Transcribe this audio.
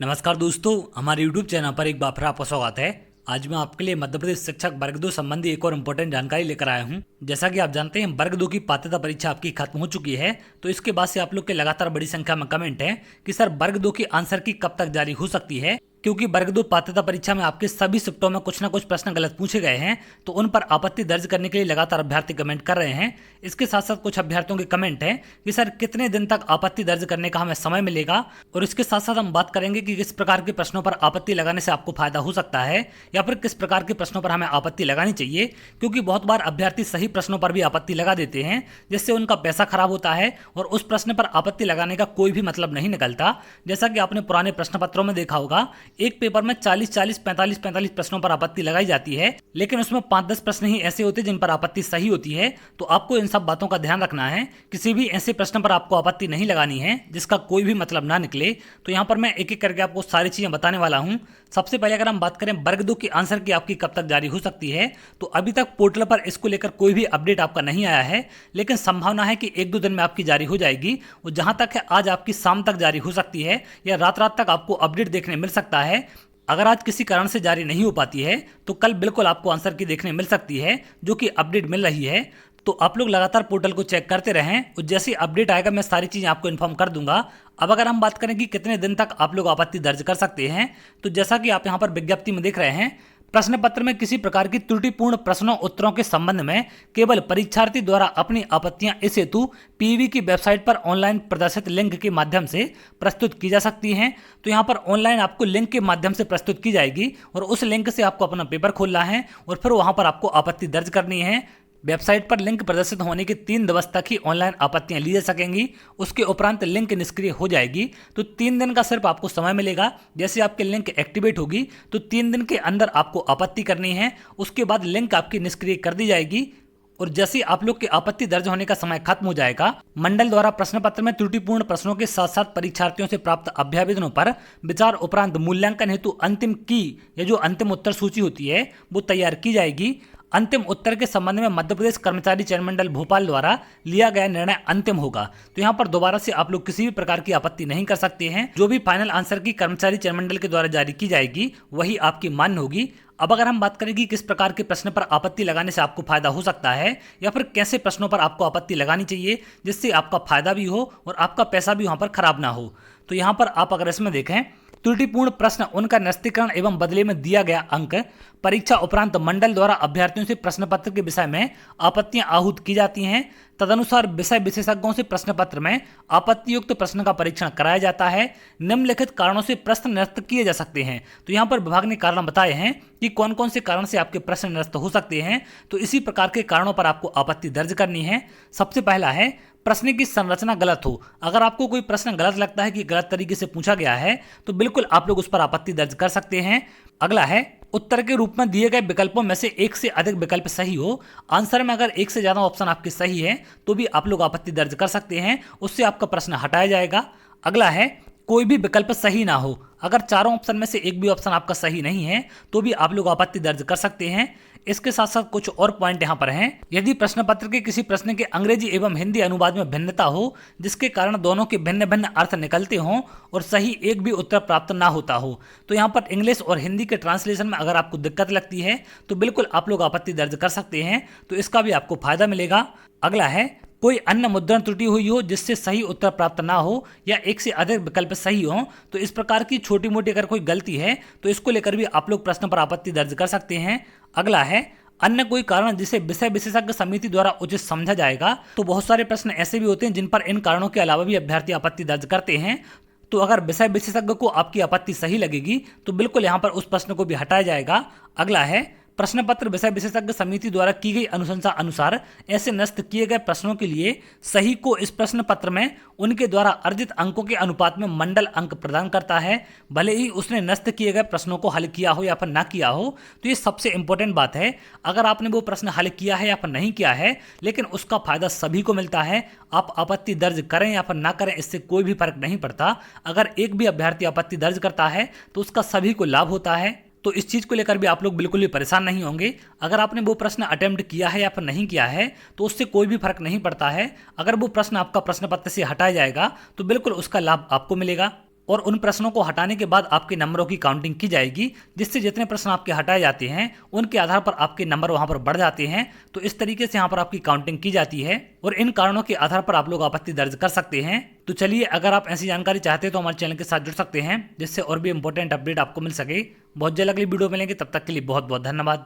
नमस्कार दोस्तों, हमारे YouTube चैनल पर एक बार फिर आपका स्वागत है। आज मैं आपके लिए मध्य प्रदेश शिक्षक वर्ग 2 संबंधी एक और इम्पोर्टेंट जानकारी लेकर आया हूं। जैसा कि आप जानते हैं, वर्ग 2 की पात्रता परीक्षा आपकी खत्म हो चुकी है। तो इसके बाद से आप लोग के लगातार बड़ी संख्या में कमेंट है कि सर वर्ग 2 की आंसर की कब तक जारी हो सकती है, क्योंकि वर्ग 2 पात्रता परीक्षा में आपके सभी शिफ्टों में कुछ ना कुछ प्रश्न गलत पूछे गए हैं। तो उन पर आपत्ति दर्ज करने के लिए लगातार अभ्यर्थी कमेंट कर रहे हैं। इसके साथ साथ कुछ अभ्यर्थियों के कमेंट है कि सर कितने दिन तक आपत्ति दर्ज करने का हमें समय मिलेगा, और इसके साथ साथ हम बात करेंगे कि किस प्रकार के प्रश्नों पर आपत्ति लगाने से आपको फायदा हो सकता है या फिर किस प्रकार के प्रश्नों पर हमें आपत्ति लगानी चाहिए। क्योंकि बहुत बार अभ्यर्थी सही प्रश्नों पर भी आपत्ति लगा देते हैं, जिससे उनका पैसा खराब होता है और उस प्रश्न पर आपत्ति लगाने का कोई भी मतलब नहीं निकलता। जैसा कि आपने पुराने प्रश्न पत्रों में देखा होगा, एक पेपर में 40-40, 45-45 प्रश्नों पर आपत्ति लगाई जाती है, लेकिन उसमें 5-10 प्रश्न ही ऐसे होते हैं जिन पर आपत्ति सही होती है। तो आपको इन सब बातों का ध्यान रखना है। किसी भी ऐसे प्रश्न पर आपको आपत्ति नहीं लगानी है जिसका कोई भी मतलब ना निकले। तो यहाँ पर मैं एक एक करके आपको सारी चीजें बताने वाला हूँ। सबसे पहले अगर हम बात करें वर्ग 2 की आंसर की आपकी कब तक जारी हो सकती है, तो अभी तक पोर्टल पर इसको लेकर कोई भी अपडेट आपका नहीं आया है, लेकिन संभावना है कि 1-2 दिन में आपकी जारी हो जाएगी। और जहां तक है, आज आपकी शाम तक जारी हो सकती है या रात रात तक आपको अपडेट देखने मिल सकता है। अगर आज किसी कारण से जारी नहीं हो पाती है तो कल बिल्कुल आपको आंसर की देखने मिल सकती है, जो कि अपडेट मिल रही है। तो आप लोग लगातार पोर्टल को चेक करते रहें और जैसे अपडेट आएगा मैं सारी चीज़ें आपको इन्फॉर्म कर दूंगा। अब अगर हम बात करें कि कितने दिन तक आप लोग आपत्ति दर्ज कर सकते हैं, तो जैसा कि आप यहाँ पर विज्ञप्ति में देख रहे हैं, प्रश्न पत्र में किसी प्रकार की त्रुटिपूर्ण प्रश्नों उत्तरों के संबंध में केवल परीक्षार्थी द्वारा अपनी आपत्तियां इस हेतु पीवी की वेबसाइट पर ऑनलाइन प्रदर्शित लिंक के माध्यम से प्रस्तुत की जा सकती हैं। तो यहाँ पर ऑनलाइन आपको लिंक के माध्यम से प्रस्तुत की जाएगी और उस लिंक से आपको अपना पेपर खोलना है और फिर वहां पर आपको आपत्ति दर्ज करनी है। वेबसाइट पर लिंक प्रदर्शित होने के 3 दिवस तक ही ऑनलाइन आपत्तियां ली जा सकेंगी। उसके उपरांत लिंक निष्क्रिय हो जाएगी। तो 3 दिन का सिर्फ आपको समय मिलेगा। जैसे आपकी लिंक एक्टिवेट होगी तो 3 दिन के अंदर आपको आपत्ति करनी है। उसके बाद लिंक आपकी निष्क्रिय कर दी जाएगी और जैसे आप लोग की आपत्ति दर्ज होने का समय खत्म हो जाएगा, मंडल द्वारा प्रश्न पत्र में त्रुटिपूर्ण प्रश्नों के साथ साथ परीक्षार्थियों से प्राप्त अभ्यावेदनों पर विचार उपरांत मूल्यांकन हेतु अंतिम की या जो अंतिम उत्तर सूची होती है वो तैयार की जाएगी। अंतिम उत्तर के संबंध में मध्य प्रदेश कर्मचारी चयन मंडल भोपाल द्वारा लिया गया निर्णय अंतिम होगा। तो यहाँ पर दोबारा से आप लोग किसी भी प्रकार की आपत्ति नहीं कर सकते हैं। जो भी फाइनल आंसर की कर्मचारी चयन मंडल के द्वारा जारी की जाएगी वही आपकी मान्य होगी। अब अगर हम बात करें कि किस प्रकार के प्रश्न पर आपत्ति लगाने से आपको फायदा हो सकता है या फिर कैसे प्रश्नों पर आपको आपत्ति लगानी चाहिए जिससे आपका फायदा भी हो और आपका पैसा भी वहां पर खराब ना हो, तो यहाँ पर आप अगर इसमें देखें, त्रुटिपूर्ण प्रश्न, उनका निस्तीकरण एवं बदले में दिया गया अंक, परीक्षा उपरांत मंडल द्वारा अभ्यर्थियों से प्रश्न पत्र के विषय में आपत्तियां आहूत की जाती हैं। तदनुसार विषय विशेषज्ञों से प्रश्न पत्र में आपत्ति युक्त प्रश्न का परीक्षण कराया जाता है। निम्नलिखित कारणों से प्रश्न निरस्त किए जा सकते हैं। तो यहाँ पर विभाग ने कारण बताए हैं कि कौन कौन से कारण से आपके प्रश्न निरस्त हो सकते हैं। तो इसी प्रकार के कारणों पर आपको आपत्ति दर्ज करनी है। सबसे पहला है, प्रश्न की संरचना गलत हो। अगर आपको कोई प्रश्न गलत लगता है कि गलत तरीके से पूछा गया है तो बिल्कुल आप लोग उस पर आपत्ति दर्ज कर सकते हैं। अगला है, उत्तर के रूप में दिए गए विकल्पों में से एक से अधिक विकल्प सही हो। आंसर में अगर एक से ज्यादा ऑप्शन आपके सही है तो भी आप लोग आपत्ति दर्ज कर सकते हैं, उससे आपका प्रश्न हटाया जाएगा। अगला है, कोई भी विकल्प सही ना हो। अगर चारों ऑप्शन में से एक भी ऑप्शन आपका सही नहीं है तो भी आप लोग आपत्ति दर्ज कर सकते हैं। इसके साथ साथ कुछ और पॉइंट यहाँ पर हैं। यदि प्रश्न पत्र के किसी प्रश्न के अंग्रेजी एवं हिंदी अनुवाद में भिन्नता हो जिसके कारण दोनों के भिन्न भिन्न अर्थ निकलते हों और सही एक भी उत्तर प्राप्त ना होता हो, तो यहाँ पर इंग्लिश और हिंदी के ट्रांसलेशन में अगर आपको दिक्कत लगती है तो बिल्कुल आप लोग आपत्ति दर्ज कर सकते हैं। तो इसका भी आपको फायदा मिलेगा। अगला है, कोई अन्य मुद्रण त्रुटि हुई हो जिससे सही उत्तर प्राप्त ना हो या एक से अधिक विकल्प सही हो। तो इस प्रकार की छोटी मोटी अगर कोई गलती है तो इसको लेकर भी आप लोग प्रश्न पर आपत्ति दर्ज कर सकते हैं। अगला है, अन्य कोई कारण जिसे विषय विशेषज्ञ समिति द्वारा उचित समझा जाएगा। तो बहुत सारे प्रश्न ऐसे भी होते हैं जिन पर इन कारणों के अलावा भी अभ्यर्थी आपत्ति दर्ज करते हैं। तो अगर विषय विशेषज्ञ को आपकी आपत्ति सही लगेगी तो बिल्कुल यहाँ पर उस प्रश्न को भी हटाया जाएगा। अगला है, प्रश्न पत्र विषय विशेषज्ञ समिति द्वारा की गई अनुशंसा अनुसार ऐसे नष्ट किए गए प्रश्नों के लिए सही को इस प्रश्न पत्र में उनके द्वारा अर्जित अंकों के अनुपात में मंडल अंक प्रदान करता है, भले ही उसने नष्ट किए गए प्रश्नों को हल किया हो या फिर ना किया हो। तो ये सबसे इंपॉर्टेंट बात है। अगर आपने वो प्रश्न हल किया है या फिर नहीं किया है, लेकिन उसका फायदा सभी को मिलता है। आप आपत्ति दर्ज करें या फिर ना करें, इससे कोई भी फर्क नहीं पड़ता। अगर एक भी अभ्यर्थी आपत्ति दर्ज करता है तो उसका सभी को लाभ होता है। तो इस चीज को लेकर भी आप लोग बिल्कुल भी परेशान नहीं होंगे। अगर आपने वो प्रश्न अटेम्प्ट किया है या फिर नहीं किया है तो उससे कोई भी फर्क नहीं पड़ता है। अगर वो प्रश्न आपका प्रश्न पत्र से हटाया जाएगा तो बिल्कुल उसका लाभ आपको मिलेगा। और उन प्रश्नों को हटाने के बाद आपके नंबरों की काउंटिंग की जाएगी, जिससे जितने प्रश्न आपके हटाए जाते हैं उनके आधार पर आपके नंबर वहां पर बढ़ जाते हैं। तो इस तरीके से यहाँ पर आपकी काउंटिंग की जाती है और इन कारणों के आधार पर आप लोग आपत्ति दर्ज कर सकते हैं। तो चलिए, अगर आप ऐसी जानकारी चाहते हैं तो हमारे चैनल के साथ जुड़ सकते हैं, जिससे और भी इंपॉर्टेंट अपडेट आपको मिल सके। बहुत जल्द अगली वीडियो मिलेंगे, तब तक के लिए बहुत बहुत धन्यवाद।